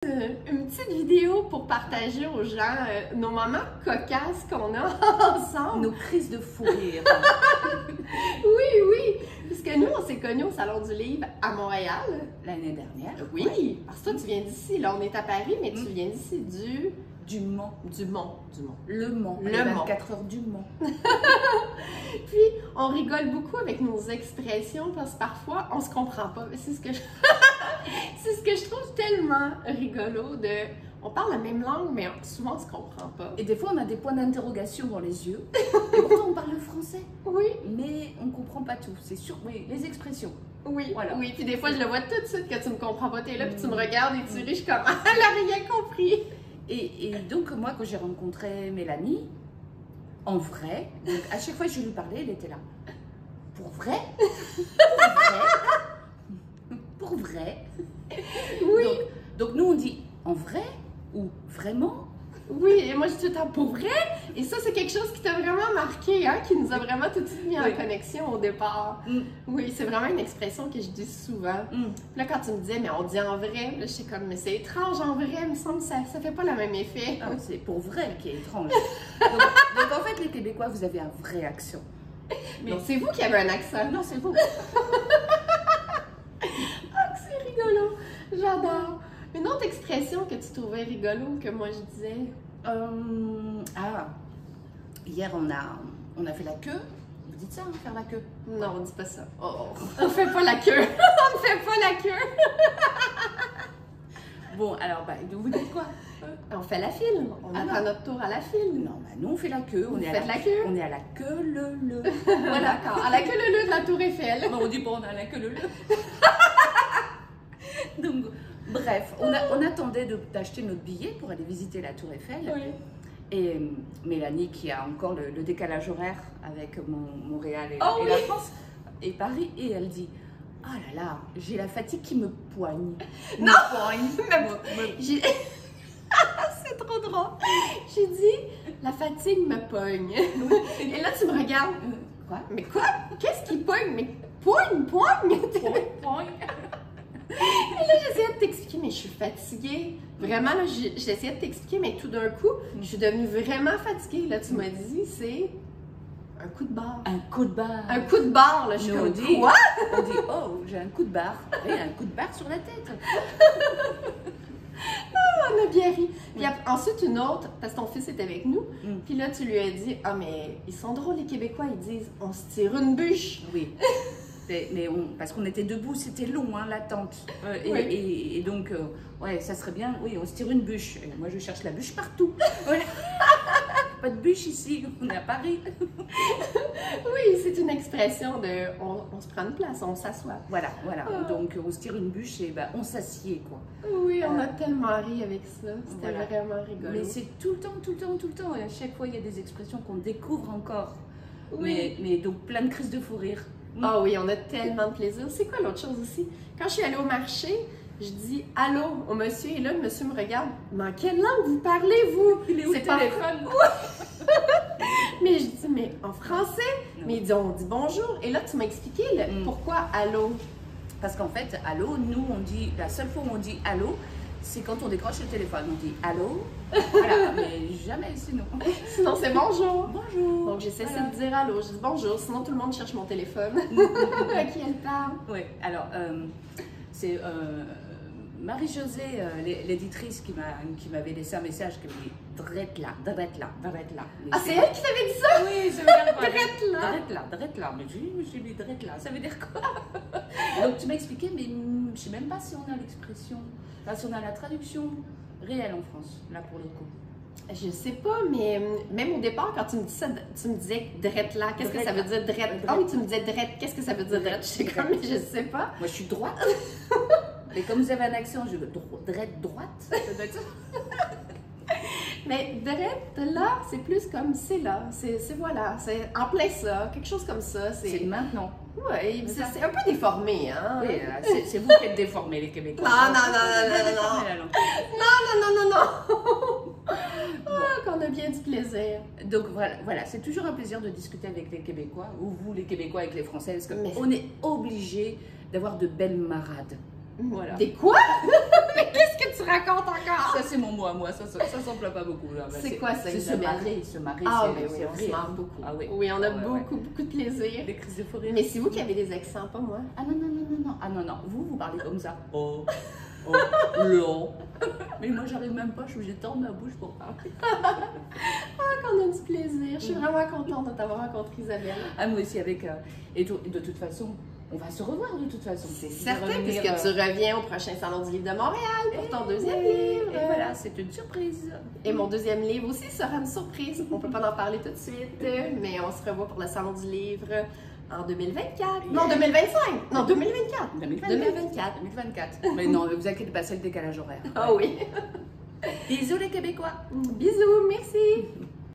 Une petite vidéo pour partager aux gens nos moments cocasses qu'on a ensemble. Nos crises de fou rire. Oui, oui. Parce que nous, on s'est connus au Salon du Livre à Montréal. L'année dernière. Oui, ouais. Parce que toi, tu viens d'ici. Là, on est à Paris, mais tu viens d'ici du Mans. Du Mans. Le Mans. Le Mans. 24 heures du Mans. Puis, on rigole beaucoup avec nos expressions parce que parfois, on se comprend pas. C'est ce que je... C'est ce que je trouve tellement rigolo de... On parle la même langue, mais souvent, on se comprend pas. Et des fois, on a des points d'interrogation dans les yeux. Et pourtant, on parle le français. Oui. Mais on comprend pas tout. C'est sûr, oui, les expressions. Oui, voilà. Oui. Puis des fois, je le vois tout de suite que tu me comprends pas. T'es là, puis tu me regardes et tu ris. Je suis comme, elle a rien compris. Et donc, moi, quand j'ai rencontré Mélanie, en vrai, donc à chaque fois que je lui parlais, elle était là. Pour vrai? Pour vrai? Oui. Donc nous, on dit en vrai ou vraiment? Oui, et moi je dis tout le temps pour vrai. Et ça, c'est quelque chose qui t'a vraiment marqué, hein, qui nous a vraiment tout de suite mis en connexion au départ. Oui, c'est vraiment une expression que je dis souvent. Puis là, quand tu me disais, mais on dit en vrai, là, je suis comme, mais c'est étrange en vrai, il me semble que ça fait pas le même effet. Ah, c'est pour vrai qui est étrange. donc en fait, les Québécois, vous avez un vrai accent. Mais c'est vous qui avez un accent. Non, c'est vous. Ah, que c'est rigolo. J'adore. Une autre expression que tu trouvais rigolo que moi je disais. Hier on a fait la queue. Vous dites ça, hein, faire la queue? Non, on dit pas ça. Oh. On fait pas la queue. On ne fait pas la queue. Bon, alors, vous dites quoi? On fait la file. On attend notre tour à la file. Non, nous on fait la queue. On est à la queue. On est à la queue le. Voilà, d'accord. À la queue le de la Tour Eiffel. Non, on dit pas on est à la queue le. Donc, bref, on attendait d'acheter notre billet pour aller visiter la Tour Eiffel. Oui. Et Mélanie, qui a encore le décalage horaire avec Montréal et la France, et Paris, et elle dit: oh là là, j'ai la fatigue qui me poigne. Non! C'est trop drôle. J'ai dit, la fatigue me pogne. Et là, tu me regardes. Quoi? Mais quoi? Qu'est-ce qui pogne? Mais pogne? Et là, j'essayais de t'expliquer, mais je suis fatiguée. Vraiment, là, j'essayais de t'expliquer, mais tout d'un coup, je suis devenue vraiment fatiguée. Là, tu m'as dit, c'est un coup de barre. Un coup de barre. Un coup de barre, là. Je suis comme, quoi? On dit, oh, j'ai un coup de barre. Oui, un coup de barre sur la tête. On a bien ri. Puis ensuite, une autre, parce que ton fils est avec nous, puis là, tu lui as dit, ah, mais ils sont drôles, les Québécois, ils disent, on se tire une bûche. Oui. Mais parce qu'on était debout, c'était long, hein, l'attente. Et donc, ouais, ça serait bien, oui, on se tire une bûche. Et moi, je cherche la bûche partout. Voilà. Pas de bûche ici, on est à Paris. Oui, c'est une expression de on se prend une place, on s'assoit. Voilà. Donc, on se tire une bûche et on s'assied, quoi. Oui, on a tellement ri avec ça. C'était vraiment rigolo. Mais c'est tout le temps. Et à chaque fois, il y a des expressions qu'on découvre encore. Oui. Mais donc, plein de crises de fou rire. Ah oui, on a tellement de plaisir. C'est quoi l'autre chose aussi? Quand je suis allée au marché, je dis allô au monsieur et là, le monsieur me regarde. Mais en quelle langue vous parlez, vous? Il est au téléphone. Mais je dis, mais en français? Non. Mais il dit, on dit bonjour. Et là, tu m'as expliqué pourquoi allô? Parce qu'en fait, allô, nous, on dit, la seule fois où on dit allô, c'est quand on décroche le téléphone. On dit allô, voilà, mais jamais sinon. Sinon, c'est bonjour. Bonjour. Donc, j'essaie de dire allô. Je dis bonjour, sinon tout le monde cherche mon téléphone. À qui elle parle? Oui, alors, c'est Marie-Josée, l'éditrice, qui m'avait laissé un message qui me dit drette là. Ah, c'est elle qui t'avait dit ça? Oui, ça veut dire quoi? Drette là. Mais j'ai mis drette là, ça veut dire quoi? Donc, tu m'as expliqué, mais je ne sais même pas si on a l'expression. Enfin, si on a la traduction réelle en France, là pour le coup. Je sais pas, mais même au départ, quand tu me dis ça, tu me disais drette là. Qu'est-ce que ça veut dire drette? Ah oui, tu me disais drette. Qu'est-ce que ça veut dire drette? Je sais comme, mais je sais pas. Moi, je suis droite. Mais comme vous avez un accent, je veux drette droite. Ça doit être ça. Mais drette là, c'est plus comme c'est là. C'est voilà. C'est en plein ça. Quelque chose comme ça. C'est maintenant. Oui, c'est un peu déformé, hein? Oui, c'est vous qui êtes déformés, les Québécois. Non. Ah, qu'on a bien du plaisir. Donc voilà, c'est toujours un plaisir de discuter avec les Québécois, ou vous, les Québécois, avec les Français, parce qu'on est obligé d'avoir de belles marades. Voilà. Des quoi? Mais qu'est-ce que tu tu racontes encore? Ça, c'est mon mot à moi. Ça s'emploie pas beaucoup. C'est quoi ça, C'est se marrer. Se marrer, c'est on se marre beaucoup. Ah, oui. Oui, on a beaucoup de plaisir. Des crises de fou rire. Mais c'est vous qui avez des accents, pas moi. Ah non. Ah non. Vous parlez comme ça. Oh, non. Mais moi, j'arrive même pas. Je suis obligée de tordre ma bouche pour parler. Qu'on a du plaisir. Je suis vraiment contente de t'avoir rencontré, Isabelle. Ah, moi aussi, avec... et de toute façon, on va se revoir de toute façon. C'est certain, puisque tu reviens au prochain Salon du Livre de Montréal pour ton deuxième livre. Et voilà, c'est une surprise. Et mon deuxième livre aussi sera une surprise. On ne peut pas en parler tout de suite, mais on se revoit pour le Salon du Livre en 2024. Non, 2025. Non, 2024. 2024. Mais non, ne vous inquiétez pas, c'est le décalage horaire. Ah oui. Bisous les Québécois. Bisous, merci.